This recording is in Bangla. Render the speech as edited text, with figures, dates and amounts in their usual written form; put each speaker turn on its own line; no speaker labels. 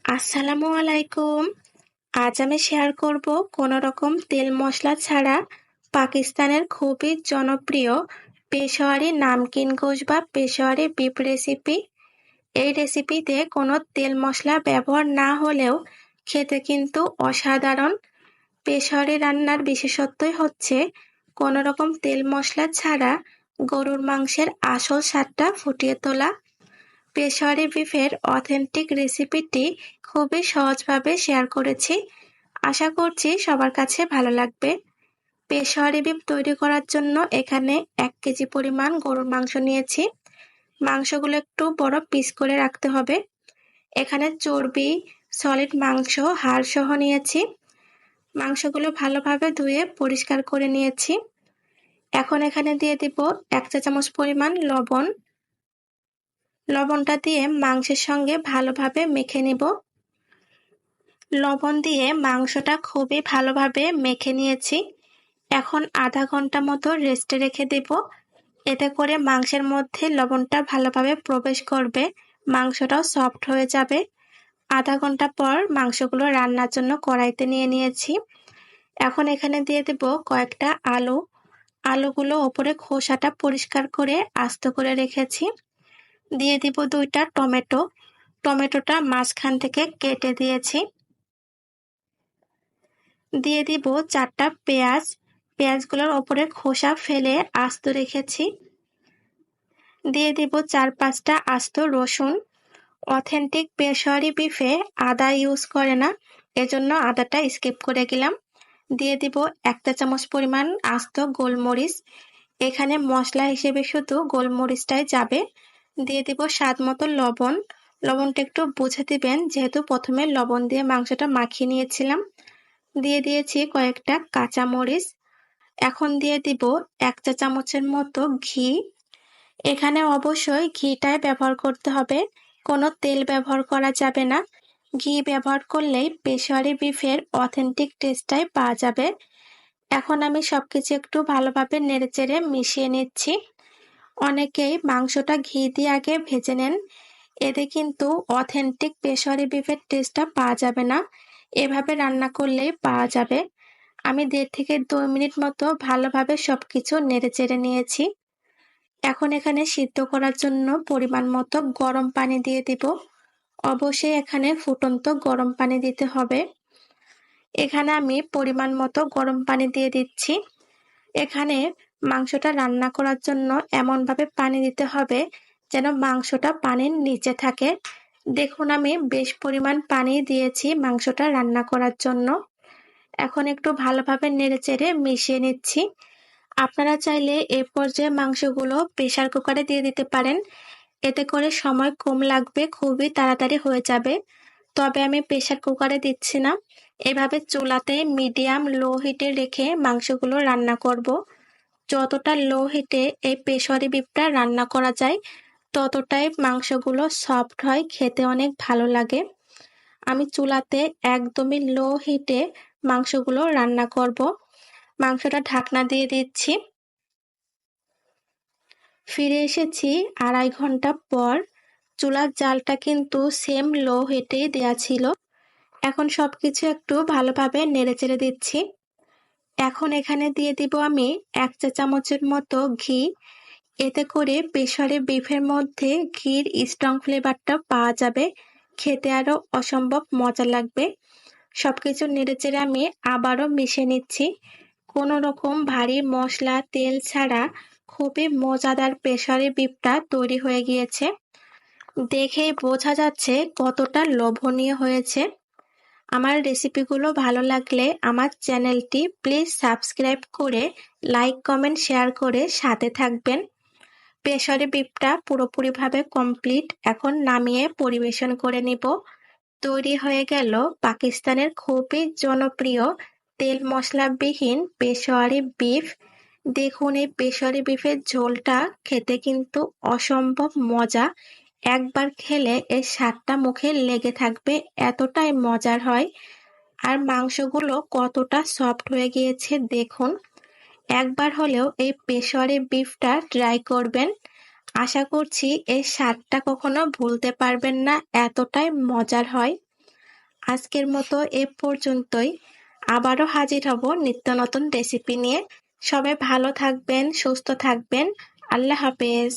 আসসালামু আলাইকুম। আজ আমি শেয়ার করব কোনো রকম তেল মশলা ছাড়া পাকিস্তানের খুবই জনপ্রিয় পেশোয়ারি নামকিন গোশত বা পেশোয়ারি বিফ রেসিপি। এই রেসিপিতে কোনো তেল মশলা ব্যবহার না হলেও খেতে কিন্তু অসাধারণ। পেশোয়ারি রান্নার বিশেষত্বই হচ্ছে কোনো রকম তেল মশলা ছাড়া গরুর মাংসের আসল স্বাদটা ফুটিয়ে তোলা। পেশোয়ারি বিফের অথেন্টিক রেসিপিটি খুবই সহজভাবে শেয়ার করেছি। আশা করছি সবার কাছে ভালো লাগবে। পেশোয়ারি বিফ তৈরি করার জন্য এখানে 1 কেজি পরিমাণ গরুর মাংস নিয়েছি। মাংসগুলো একটু বড় পিস করে রাখতে হবে। এখানে চর্বি, সলিড মাংস, হাড় সহ নিয়েছি। মাংসগুলো ভালোভাবে ধুয়ে পরিষ্কার করে নিয়েছি। এখন এখানে দিয়ে দিব 1 চা চামচ পরিমাণ লবণ। লবণটা দিয়ে মাংসের সঙ্গে ভালোভাবে মেখে নিব। লবণ দিয়ে মাংসটা খুবই ভালোভাবে মেখে নিয়েছি। এখন আধা ঘন্টা মতো রেস্টে রেখে দেব। এতে করে মাংসের মধ্যে লবণটা ভালোভাবে প্রবেশ করবে, মাংসটাও সফট হয়ে যাবে। আধা ঘন্টা পর মাংসগুলো রান্নার জন্য কড়াইতে নিয়ে নিয়েছি। এখন এখানে দিয়ে দেব কয়েকটা আলু। আলুগুলো ওপরে খোসাটা পরিষ্কার করে আস্ত করে রেখেছি। দিয়ে দিব 2টা টমেটো। টমেটোটা মাঝখান থেকে কেটে দিয়েছি। দিয়ে দিব 4টা পেঁয়াজ। পেঁয়াজগুলোর ওপরে খোসা ফেলে আস্ত রেখেছি। দিয়ে দিব 4-5টা আস্ত রসুন। অথেন্টিক পেশোয়ারি বিফে আদা ইউজ করে না, এজন্য আদাটা স্কিপ করে গেলাম। দিয়ে দিব 1 চা চামচ পরিমাণ আস্ত গোলমরিচ। এখানে মশলা হিসেবে শুধু গোলমরিচটাই যাবে। দিয়ে দিব স্বাদ মতো লবণ। লবণটা একটু বুঝে দিবেন, যেহেতু প্রথমে লবণ দিয়ে মাংসটা মাখিয়ে নিয়েছিলাম। দিয়ে দিয়েছি কয়েকটা কাঁচা মরিচ। এখন দিয়ে দিব 1 চা চামচের মতো ঘি। এখানে অবশ্যই ঘিটাই ব্যবহার করতে হবে, কোনো তেল ব্যবহার করা যাবে না। ঘি ব্যবহার করলেই পেশোয়ারি বিফের অথেন্টিক টেস্টটাই পাওয়া যাবে। এখন আমি সবকিছু একটু ভালোভাবে নেড়েচেড়ে মিশিয়ে নিচ্ছি। অনেকেই মাংসটা ঘি দিয়ে আগে ভেজে নেন, এতে কিন্তু অথেন্টিক পেশোয়ারি বিফের টেস্টটা পাওয়া যাবে না। এভাবে রান্না করলেই পাওয়া যাবে। আমি 1.5 থেকে 2 মিনিট মতো ভালোভাবে সবকিছু নেড়েচেড়ে নিয়েছি। এখন এখানে সিদ্ধ করার জন্য পরিমাণ মতো গরম পানি দিয়ে দিব। অবশ্যই এখানে ফুটন্ত গরম পানি দিতে হবে। এখানে আমি পরিমাণ মতো গরম পানি দিয়ে দিচ্ছি। এখানে মাংসটা রান্না করার জন্য এমনভাবে পানি দিতে হবে যেন মাংসটা পানির নিচে থাকে। দেখুন, আমি বেশ পরিমাণ পানি দিয়েছি মাংসটা রান্না করার জন্য। এখন একটু ভালোভাবে নেড়েচেড়ে মিশিয়ে নিচ্ছি। আপনারা চাইলে এই পর্যায়ে মাংসগুলো প্রেসার কুকারে দিয়ে দিতে পারেন, এতে করে সময় কম লাগবে, খুবই তাড়াতাড়ি হয়ে যাবে। তবে আমি প্রেসার কুকারে দিচ্ছি না, এভাবে চুলাতে মিডিয়াম লো হিটে রেখে মাংসগুলো রান্না করব। যতটা লো হিটে এই পেশোয়ারি বিফটা রান্না করা যায়, ততটাই মাংসগুলো সফট হয়, খেতে অনেক ভালো লাগে। আমি চুলাতে একদমই লো হিটে মাংসগুলো রান্না করব। মাংসটা ঢাকনা দিয়ে দিচ্ছি। ফিরে এসেছি 2.5 ঘন্টা পর। চুলার জালটা কিন্তু সেম লো হিটেই দেয়া ছিল। এখন সবকিছু একটু ভালোভাবে নেড়েচেড়ে দিচ্ছি। এখন এখানে দিয়ে দিব আমি 1 চা চামচের মতো ঘি। এতে করে পেশোয়ারি বিফের মধ্যে ঘির স্ট্রং ফ্লেভারটা পাওয়া যাবে, খেতে আরো অসম্ভব মজা লাগবে। সবকিছু নেড়েচেড়ে আমি আবারও মিশিয়ে নিচ্ছি। কোনো রকম ভারী মশলা তেল ছাড়া খুবই মজাদার পেশোয়ারি বিফটা তৈরি হয়ে গিয়েছে। দেখেই বোঝা যাচ্ছে কতটা লোভনীয় হয়েছে। আমার রেসিপিগুলো ভালো লাগলে আমার চ্যানেলটি প্লিজ সাবস্ক্রাইব করে লাইক, কমেন্ট, শেয়ার করে সাথে থাকবেন। পেশোয়ারি বিফটা পুরোপুরিভাবে কমপ্লিট। এখন নামিয়ে পরিবেশন করে নিব। তৈরি হয়ে গেল পাকিস্তানের খুবই জনপ্রিয় তেল মশলাবিহীন পেশোয়ারি বিফ। দেখুন, এই পেশোয়ারি বিফের ঝোলটা খেতে কিন্তু অসম্ভব মজা। একবার খেলে এর স্বাদটা মুখে লেগে থাকবে, এতটাই মজার হয়। আর মাংসগুলো কতটা সফট হয়ে গিয়েছে দেখুন। একবার হলেও এই পেশোয়ারি বিফটা ট্রাই করবেন। আশা করছি এই স্বাদটা কখনো ভুলতে পারবেন না, এতটাই মজার হয়। আজকের মতো এ পর্যন্তই। আবারও হাজির হব নিত্য নতুন রেসিপি নিয়ে। সবাই ভালো থাকবেন, সুস্থ থাকবেন। আল্লাহ হাফেজ।